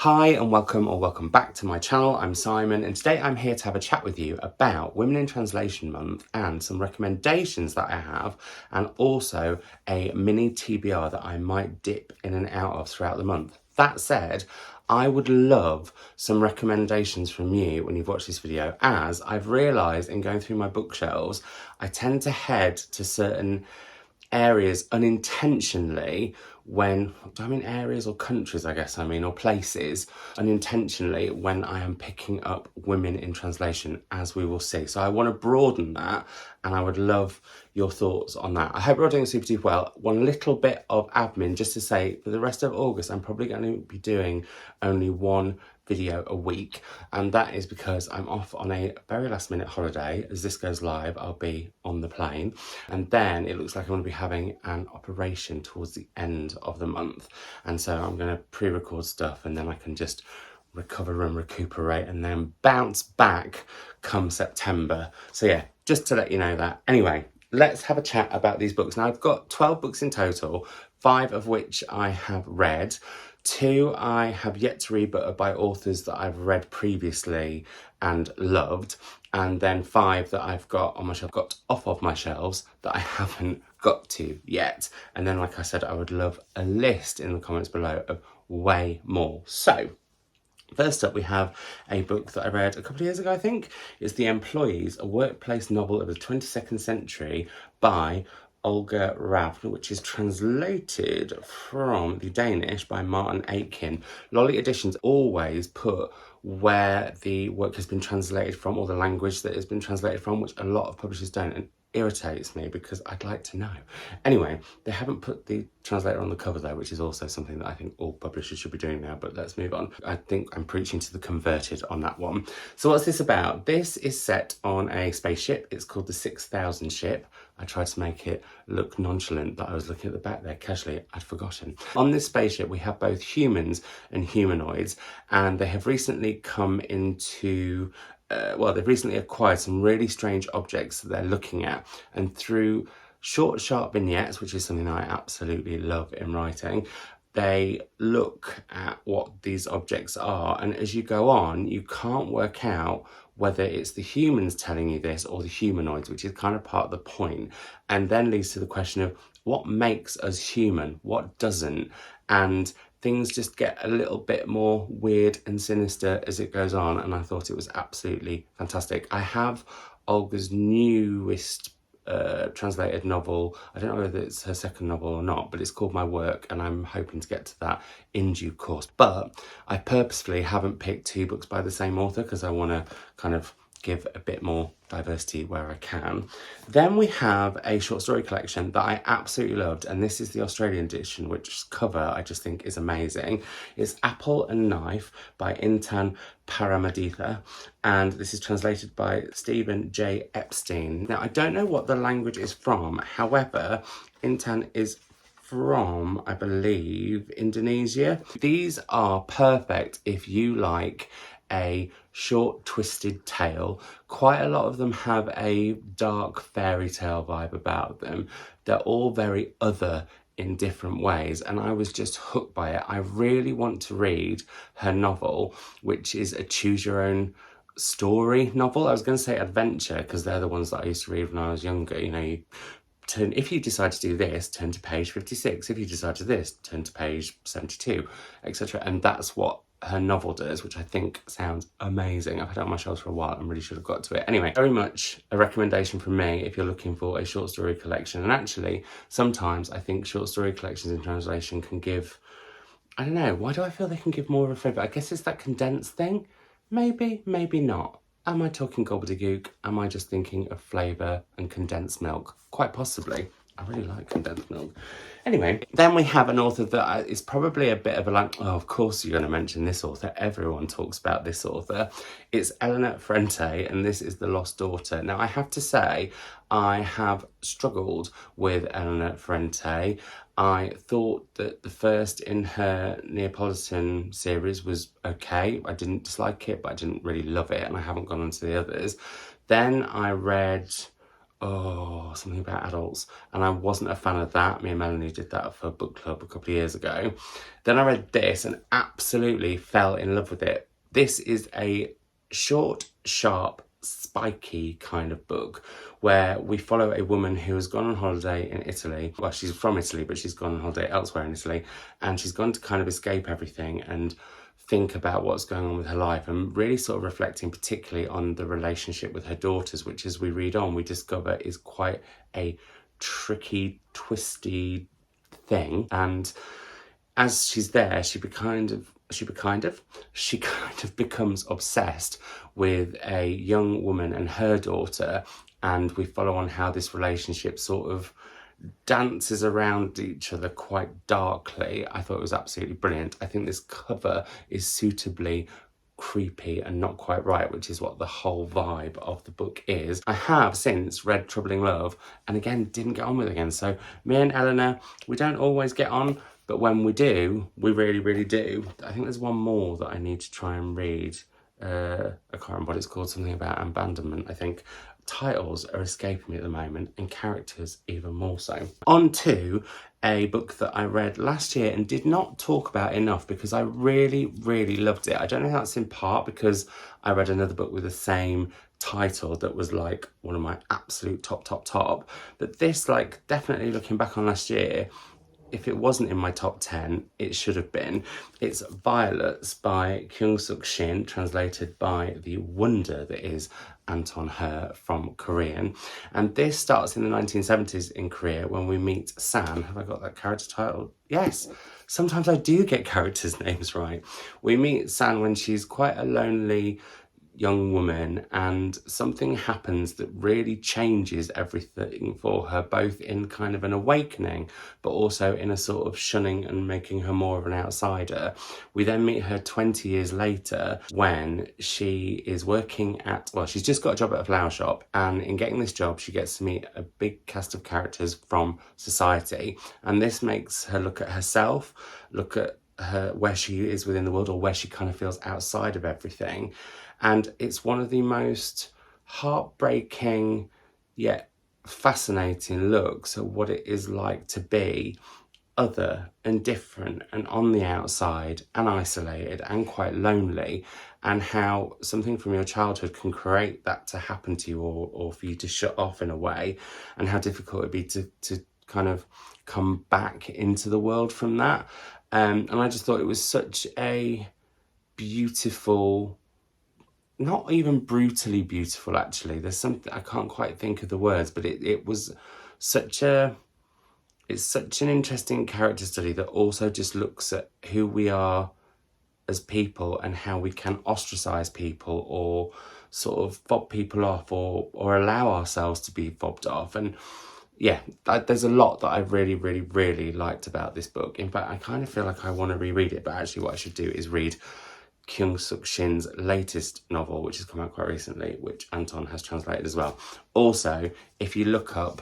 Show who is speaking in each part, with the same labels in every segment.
Speaker 1: Hi and welcome back to my channel. I'm Simon and today I'm here to have a chat with you about Women in Translation Month and some recommendations that I have, and also a mini TBR that I might dip in and out of throughout the month. That said, I would love some recommendations from you when you've watched this video, as I've realised in going through my bookshelves, I tend to head to certain areas unintentionally when, do I mean areas or countries, I guess I mean, or places, unintentionally when I am picking up women in translation, as we will see. So I want to broaden that and I would love your thoughts on that. I hope you're all doing super duper well. One little bit of admin just to say, for the rest of August, I'm probably going to be doing only one video a week, and that is because I'm off on a very last minute holiday. As this goes live, I'll be on the plane, and then it looks like I'm going to be having an operation towards the end of the month, and so I'm going to pre-record stuff and then I can just recover and recuperate and then bounce back come September. So yeah, just to let you know that. Anyway, let's have a chat about these books. Now I've got 12 books in total, 5 of which I have read. 2 I have yet to read, but are by authors that I've read previously and loved. And then 5 that I've got on my shelf, got off of my shelves, that I haven't got to yet. And then, like I said, I would love a list in the comments below of way more. So, first up, we have a book that I read a couple of years ago, I think. It's The Employees, a workplace novel of the 22nd century by Olga Ravn, which is translated from the Danish by Martin Aitken. Lolly Editions always put where the work has been translated from, or the language that it's been translated from, which a lot of publishers don't, and irritates me because I'd like to know. Anyway, they haven't put the translator on the cover though, which is also something that I think all publishers should be doing now, but let's move on. I think I'm preaching to the converted on that one. So what's this about? This is set on a spaceship. It's called the 6000 ship. I tried to make it look nonchalant, but I was looking at the back there casually, I'd forgotten. On this spaceship, we have both humans and humanoids, and they have recently come into they've recently acquired some really strange objects that they're looking at, and through short, sharp vignettes, which is something I absolutely love in writing, they look at what these objects are, and as you go on, you can't work out whether it's the humans telling you this or the humanoids, which is kind of part of the point, and then leads to the question of what makes us human, what doesn't, and things just get a little bit more weird and sinister as it goes on, and I thought it was absolutely fantastic. I have Olga's newest translated novel. I don't know whether it's her second novel or not, but it's called My Work, and I'm hoping to get to that in due course. But I purposefully haven't picked 2 books by the same author because I want to kind of give a bit more diversity where I can. Then we have a short story collection that I absolutely loved, and this is the Australian edition, which cover I just think is amazing. It's Apple and Knife by Intan Paramaditha, and this is translated by Stephen J. Epstein. Now, I don't know what the language is from, however, Intan is from, I believe, Indonesia. These are perfect if you like a short twisted tale. Quite a lot of them have a dark fairy tale vibe about them. They're all very other in different ways, and I was just hooked by it. I really want to read her novel, which is a choose your own story novel. I was going to say adventure because they're the ones that I used to read when I was younger. You know, you turn, if you decide to do this, turn to page 56. If you decide to this, turn to page 72, etc. And that's what her novel does, which I think sounds amazing. I've had it on my shelves for a while and really should have got to it. Anyway, very much a recommendation from me if you're looking for a short story collection. And actually, sometimes I think short story collections in translation can give, I don't know, why do I feel they can give more of a flavour? I guess it's that condensed thing. Maybe, maybe not. Am I talking gobbledygook? Am I just thinking of flavour and condensed milk? Quite possibly. I really like condensed milk. Anyway, then we have an author that is probably a bit of a like, oh, of course you're going to mention this author. Everyone talks about this author. It's Elena Ferrante, and this is The Lost Daughter. Now, I have to say, I have struggled with Elena Ferrante. I thought that the first in her Neapolitan series was okay. I didn't dislike it, but I didn't really love it, and I haven't gone on to the others. Then I read something about adults, and I wasn't a fan of that. Me and Melanie did that for book club a couple of years ago. Then I read this and absolutely fell in love with it. This is a short, sharp, spiky kind of book where we follow a woman who has gone on holiday in Italy. Well, she's from Italy, but she's gone on holiday elsewhere in Italy, and she's gone to kind of escape everything and think about what's going on with her life, and really sort of reflecting particularly on the relationship with her daughters, which as we read on, we discover is quite a tricky, twisty thing. And as she's there, she kind of becomes obsessed with a young woman and her daughter, and we follow on how this relationship sort of dances around each other quite darkly. I thought it was absolutely brilliant. I think this cover is suitably creepy and not quite right, which is what the whole vibe of the book is. I have since read Troubling Love, and again, didn't get on with it again. So me and Elena, we don't always get on, but when we do, we really, really do. I think there's one more that I need to try and read. I can't remember what it's called, something about abandonment, I think. Titles are escaping me at the moment, and characters even more so. On to a book that I read last year and did not talk about enough because I really, really loved it. I don't know if that's in part because I read another book with the same title that was like one of my absolute top, but this, like, definitely looking back on last year, if it wasn't in my top 10, it should have been. It's Violets by Kyung-Sook Shin, translated by the wonder that is Anton from Korean. And this starts in the 1970s in Korea when we meet San. Have I got that character title? Yes. Sometimes I do get characters' names right. We meet San when she's quite a lonely young woman, and something happens that really changes everything for her, both in kind of an awakening but also in a sort of shunning and making her more of an outsider. We then meet her 20 years later when she is working at, well, she's just got a job at a flower shop, and in getting this job she gets to meet a big cast of characters from society, and this makes her look at herself, look at her where she is within the world, or where she kind of feels outside of everything. And it's one of the most heartbreaking yet fascinating looks at what it is like to be other and different and on the outside and isolated and quite lonely, and how something from your childhood can create that to happen to you, or for you to shut off in a way, and how difficult it'd be to kind of come back into the world from that. And I just thought it was such a beautiful, not even brutally beautiful, actually. There's something, I can't quite think of the words, but it was it's such an interesting character study that also just looks at who we are as people and how we can ostracize people, or sort of fob people off, or allow ourselves to be fobbed off. And yeah, there's a lot that I really, really, really liked about this book. In fact, I kind of feel like I want to reread it, but actually what I should do is read Kyung-Sook Shin's latest novel, which has come out quite recently, which Anton has translated as well. Also, if you look up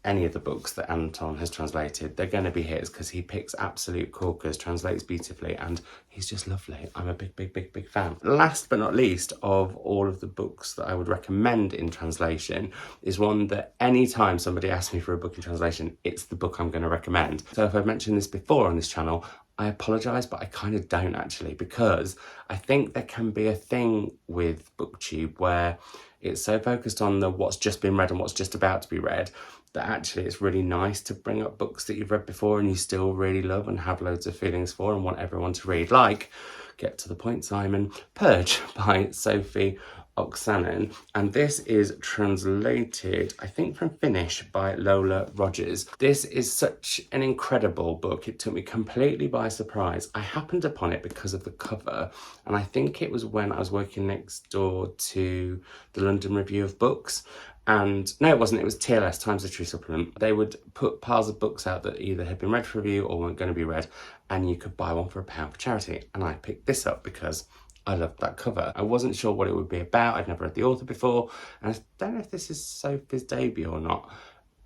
Speaker 1: any of the books that Anton has translated, they're going to be his, because he picks absolute corkers, translates beautifully, and he's just lovely. I'm a big fan. Last but not least of all of the books that I would recommend in translation is one that anytime somebody asks me for a book in translation, it's the book I'm going to recommend. So if I've mentioned this before on this channel, I apologise, but I kind of don't actually, because I think there can be a thing with BookTube where it's so focused on the what's just been read and what's just about to be read, that actually it's really nice to bring up books that you've read before and you still really love and have loads of feelings for and want everyone to read. Like, get to the point, Simon, Purge by Sofi, Oksanen, and this is translated, I think, from Finnish by Lola Rogers. This is such an incredible book. It took me completely by surprise. I happened upon it because of the cover, and I think it was when I was working next door to the London Review of Books. And no, it wasn't, it was TLS, Times Literary Supplement. They would put piles of books out that either had been read for review or weren't going to be read, and you could buy one for £1 for charity. And I picked this up because I loved that cover. I wasn't sure what it would be about. I'd never read the author before, and I don't know if this is Sophie's debut or not.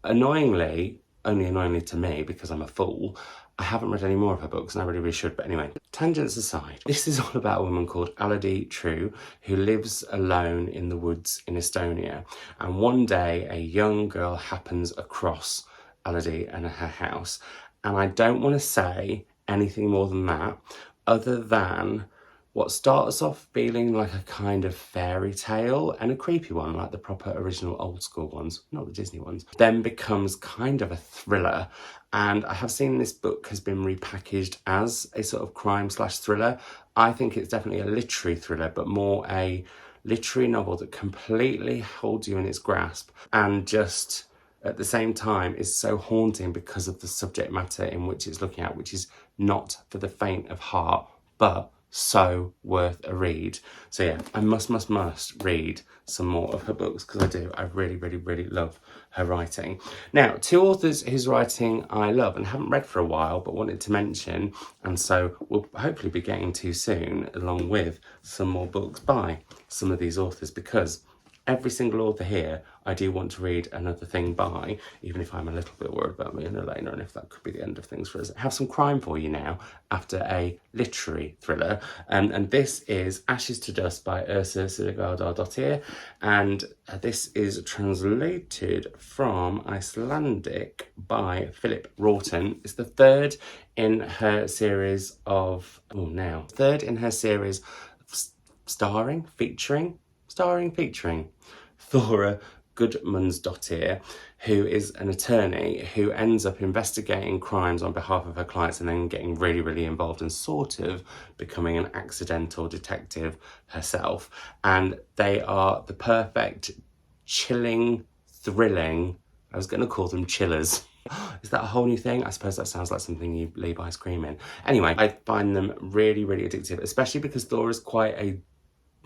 Speaker 1: Annoyingly, only annoyingly to me because I'm a fool, I haven't read any more of her books and I really should, but anyway, tangents aside, this is all about a woman called Aladi True who lives alone in the woods in Estonia, and one day a young girl happens across Aladi and her house, and I don't want to say anything more than that other than what starts off feeling like a kind of fairy tale and a creepy one, like the proper original old school ones, not the Disney ones, then becomes kind of a thriller. And I have seen this book has been repackaged as a sort of crime/thriller. I think it's definitely a literary thriller, but more a literary novel that completely holds you in its grasp and just at the same time is so haunting because of the subject matter in which it's looking at, which is not for the faint of heart, but so worth a read. So yeah, I must read some more of her books because I do. I really love her writing. Now, two authors whose writing I love and haven't read for a while but wanted to mention, and so we'll hopefully be getting to soon, along with some more books by some of these authors, because every single author here I do want to read another thing by, even if I'm a little bit worried about me and Elena and if that could be the end of things for us. I have some crime for you now after a literary thriller, and this is Ashes to Dust by Yrsa Sigurdardottir, and this is translated from Icelandic by Philip Roughton. It's the third in her series of, featuring Thora Gudmundsdottir, who is an attorney who ends up investigating crimes on behalf of her clients and then getting really involved and sort of becoming an accidental detective herself. And they are the perfect chilling, thrilling, I was going to call them chillers. Is that a whole new thing? I suppose that sounds like something you leave ice cream in. Anyway, I find them really addictive, especially because Thora's quite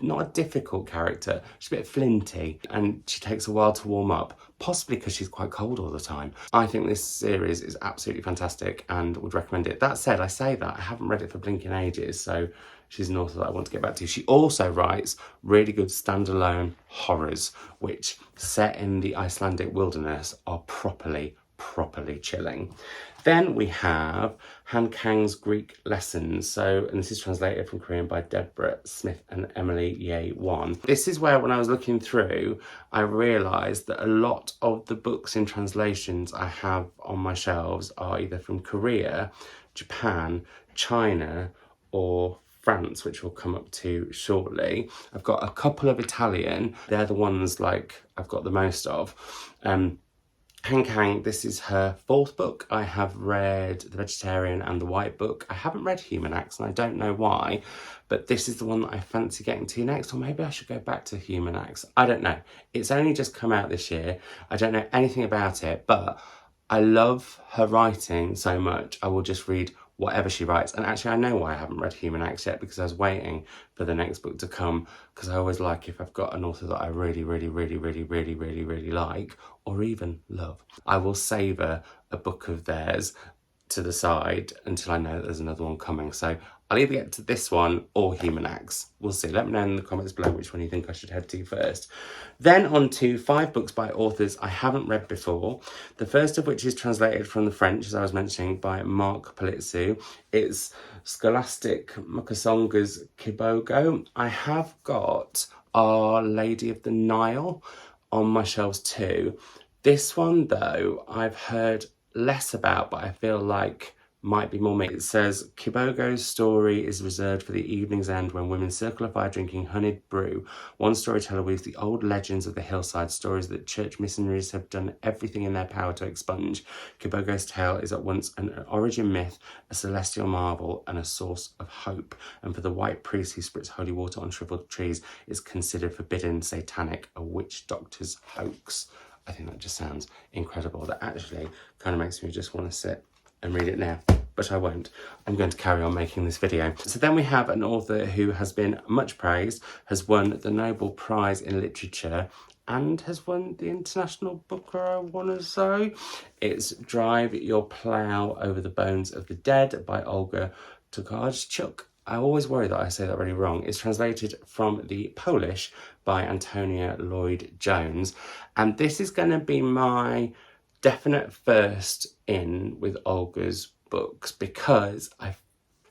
Speaker 1: not a difficult character. She's a bit flinty and she takes a while to warm up, possibly because she's quite cold all the time. I think this series is absolutely fantastic and would recommend it. That said, I say that, I haven't read it for blinking ages, so she's an author that I want to get back to. She also writes really good standalone horrors, which, set in the Icelandic wilderness, are properly chilling. Then we have Han Kang's Greek Lessons. And this is translated from Korean by Deborah Smith and Emily Ye Won. This is where, when I was looking through, I realised that a lot of the books in translations I have on my shelves are either from Korea, Japan, China, or France, which we'll come up to shortly. I've got a couple of Italian. They're the ones like I've got the most of. Kang, this is her fourth book. I have read The Vegetarian and The White Book. I haven't read Human Acts and I don't know why, but this is the one that I fancy getting to next, or maybe I should go back to Human Acts. I don't know. It's only just come out this year. I don't know anything about it, but I love her writing so much. I will just read whatever she writes. And actually, I know why I haven't read Human Acts yet, because I was waiting for the next book to come, because I always like, if I've got an author that I really like, or even love, I will savour a book of theirs to the side until I know that there's another one coming. So I'll either get to this one or Human Acts. We'll see. Let me know in the comments below which one you think I should head to first. Then on to 5 books by authors I haven't read before. The first of which is translated from the French, as I was mentioning, by Marc Polizzotti. It's Scholastique Mukasonga's Kibogo. I have got Our Lady of the Nile on my shelves too. This one, though, I've heard less about, but I feel like might be more me. It says, Kibogo's story is reserved for the evening's end when women circle a fire drinking honeyed brew. One storyteller weaves the old legends of the hillside, stories that church missionaries have done everything in their power to expunge. Kibogo's tale is at once an origin myth, a celestial marvel, and a source of hope. And for the white priest who spritz holy water on shriveled trees, is considered forbidden, satanic, a witch doctor's hoax. I think that just sounds incredible. That actually kind of makes me just want to sit and read it now, but I won't. I'm going to carry on making this video. So then we have an author who has been much praised, has won the Nobel Prize in Literature, and has won the International Booker, I want to say. It's Drive Your Plough Over the Bones of the Dead by Olga Tokarczuk. I always worry that I say that really wrong. It's translated from the Polish by Antonia Lloyd-Jones. And this is going to be my definite first in with Olga's books because I've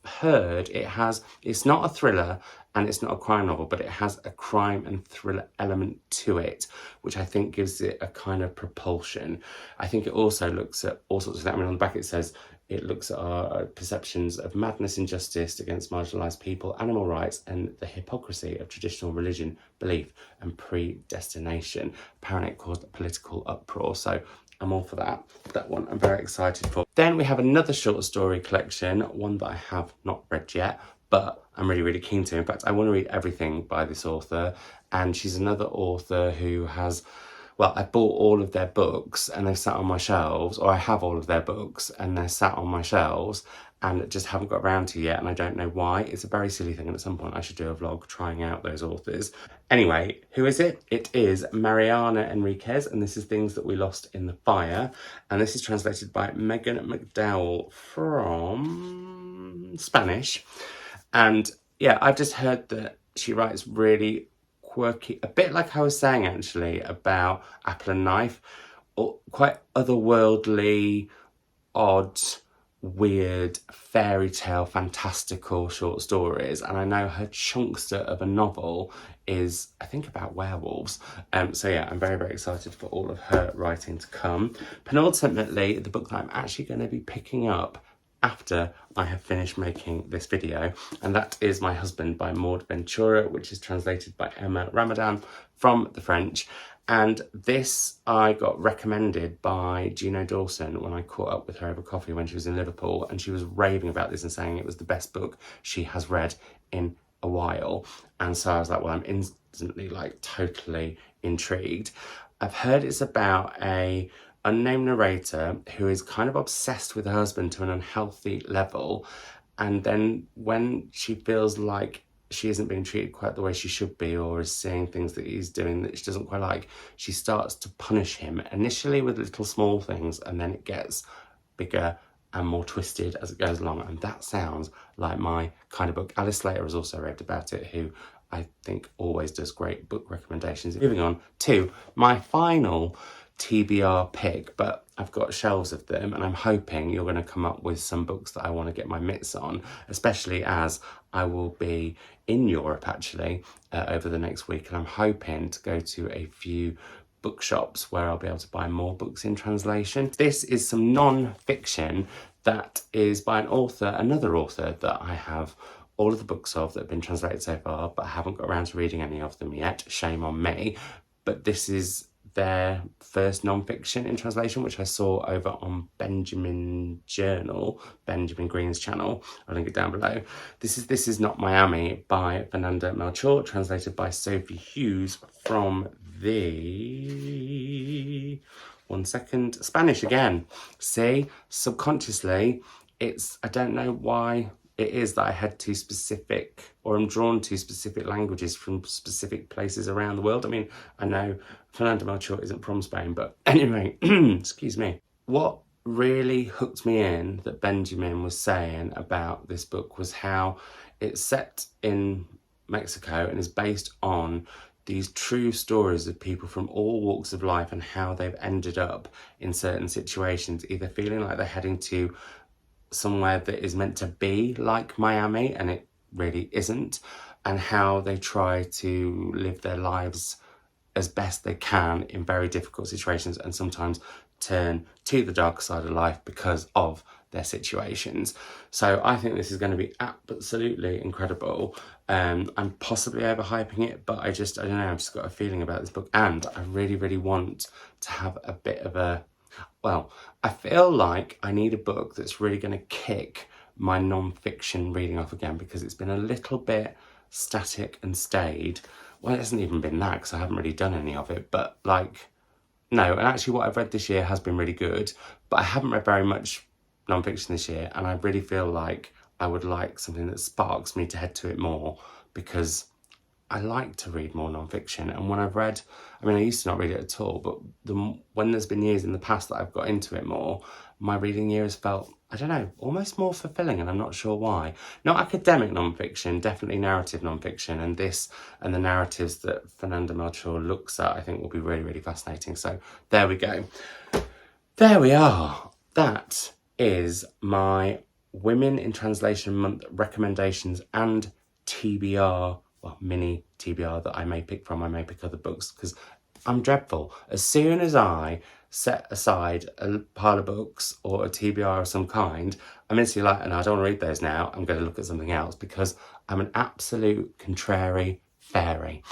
Speaker 1: heard it's not a thriller and it's not a crime novel, but it has a crime and thriller element to it, which I think gives it a kind of propulsion. I think it also looks at all sorts of things. I mean, on the back it says it looks at our perceptions of madness, injustice against marginalised people, animal rights, and the hypocrisy of traditional religion, belief, and predestination. Apparently it caused a political uproar, so I'm all for that one I'm very excited for. Then we have another short story collection, one that I have not read yet, but I'm really keen to. In fact, I want to read everything by this author, and she's another author who has, well, I bought all of their books and they've sat on my shelves, or I have all of their books and they're sat on my shelves and just haven't got around to yet, and I don't know why. It's a very silly thing, and at some point I should do a vlog trying out those authors. Anyway, who is it? It is Mariana Enriquez, and this is Things That We Lost in the Fire, and this is translated by Megan McDowell from Spanish. And yeah, I've just heard that she writes really quirky, a bit like I was saying actually about Apple and Knife, or quite otherworldly, odd, weird, fairy tale, fantastical short stories. And I know her chunkster of a novel is, I think, about werewolves. So yeah, I'm very excited for all of her writing to come. Penultimately, the book that I'm actually going to be picking up after I have finished making this video, and that is My Husband by Maude Ventura, which is translated by Emma Ramadan from the French. And this I got recommended by Gino Dawson when I caught up with her over coffee when she was in Liverpool, and she was raving about this and saying it was the best book she has read in a while. And so I was like, well, I'm instantly like totally intrigued. I've heard it's about a unnamed narrator who is kind of obsessed with her husband to an unhealthy level, and then when she feels like she isn't being treated quite the way she should be, or is seeing things that he's doing that she doesn't quite like, she starts to punish him, initially with little small things, and then it gets bigger and more twisted as it goes along. And that sounds like my kind of book. Alice Slater has also raved about it, who I think always does great book recommendations. Moving on to my final TBR pick, but I've got shelves of them, and I'm hoping you're going to come up with some books that I want to get my mitts on, especially as I will be in Europe actually over the next week, and I'm hoping to go to a few bookshops where I'll be able to buy more books in translation. This is some non-fiction that is by another author that I have all of the books of that have been translated so far, but I haven't got around to reading any of them yet. Shame on me. But this is their first non-fiction in translation, which I saw over on Benjamin Green's channel. I'll link it down below. This is Not Miami by Fernando Macho, translated by Sofi Hughes from the... one second, Spanish again. See, subconsciously, I don't know why it is that I head to specific, or I'm drawn to specific languages from specific places around the world. I mean, I know Fernando Macho isn't from Spain, but anyway, excuse me. What really hooked me in that Benjamin was saying about this book was how it's set in Mexico and is based on these true stories of people from all walks of life and how they've ended up in certain situations, either feeling like they're heading to somewhere that is meant to be like Miami and it really isn't, and how they try to live their lives as best they can in very difficult situations, and sometimes turn to the dark side of life because of their situations. So I think this is going to be absolutely incredible. I'm possibly overhyping it, but I don't know, I've just got a feeling about this book, and I really want to have a bit of a, well, I feel like I need a book that's really going to kick my non-fiction reading off again, because it's been a little bit static and staid. Well, it hasn't even been that, because I haven't really done any of it, but like, no, and actually what I've read this year has been really good, but I haven't read very much non-fiction this year, and I really feel like I would like something that sparks me to head to it more, because I like to read more non-fiction. And when I've read, I mean, I used to not read it at all, but when there's been years in the past that I've got into it more, my reading year has felt, I don't know, almost more fulfilling, and I'm not sure why. Not academic non-fiction, definitely narrative non-fiction, and this and the narratives that Fernando Macho looks at, I think will be really fascinating. So there we go. There we are. That is my Women in Translation Month recommendations and TBR, well, mini TBR that I may pick from. I may pick other books because I'm dreadful. As soon as I set aside a pile of books or a TBR of some kind, I'm instantly like, and I don't want to read those now, I'm going to look at something else because I'm an absolute contrary fairy.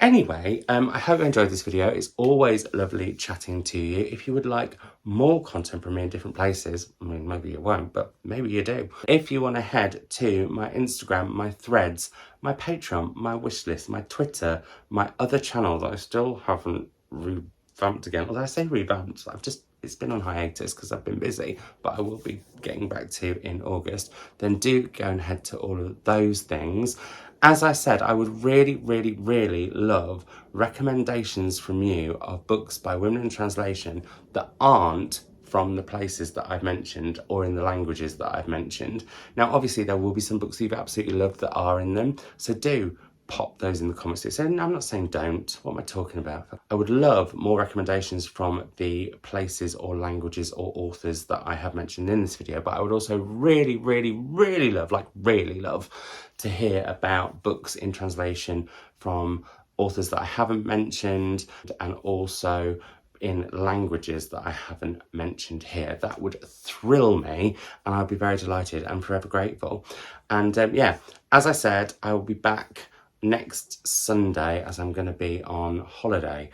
Speaker 1: Anyway, I hope you enjoyed this video. It's always lovely chatting to you. If you would like more content from me in different places, I mean, maybe you won't, but maybe you do. If you want to head to my Instagram, my threads, my Patreon, my wishlist, my Twitter, my other channel that I still haven't revamped again. Although I say revamped, it's been on hiatus because I've been busy, but I will be getting back to in August. Then do go and head to all of those things. As I said, I would really, really, really love recommendations from you of books by women in translation that aren't from the places that I've mentioned or in the languages that I've mentioned. Now, obviously, there will be some books that you've absolutely loved that are in them, so do pop those in the comments. So I'm not saying don't. What am I talking about? I would love more recommendations from the places or languages or authors that I have mentioned in this video, but I would also really, really, really love, like really love, to hear about books in translation from authors that I haven't mentioned and also in languages that I haven't mentioned here. That would thrill me and I'd be very delighted and forever grateful. And yeah, as I said, I will be back next Sunday as I'm going to be on holiday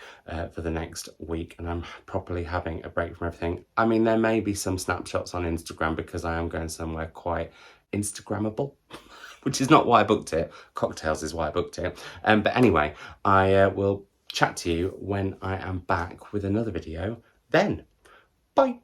Speaker 1: for the next week and I'm properly having a break from everything. I mean, there may be some snapshots on Instagram because I am going somewhere quite Instagrammable, which is not why I booked it. Cocktails is why I booked it. But anyway, I will chat to you when I am back with another video then. Bye.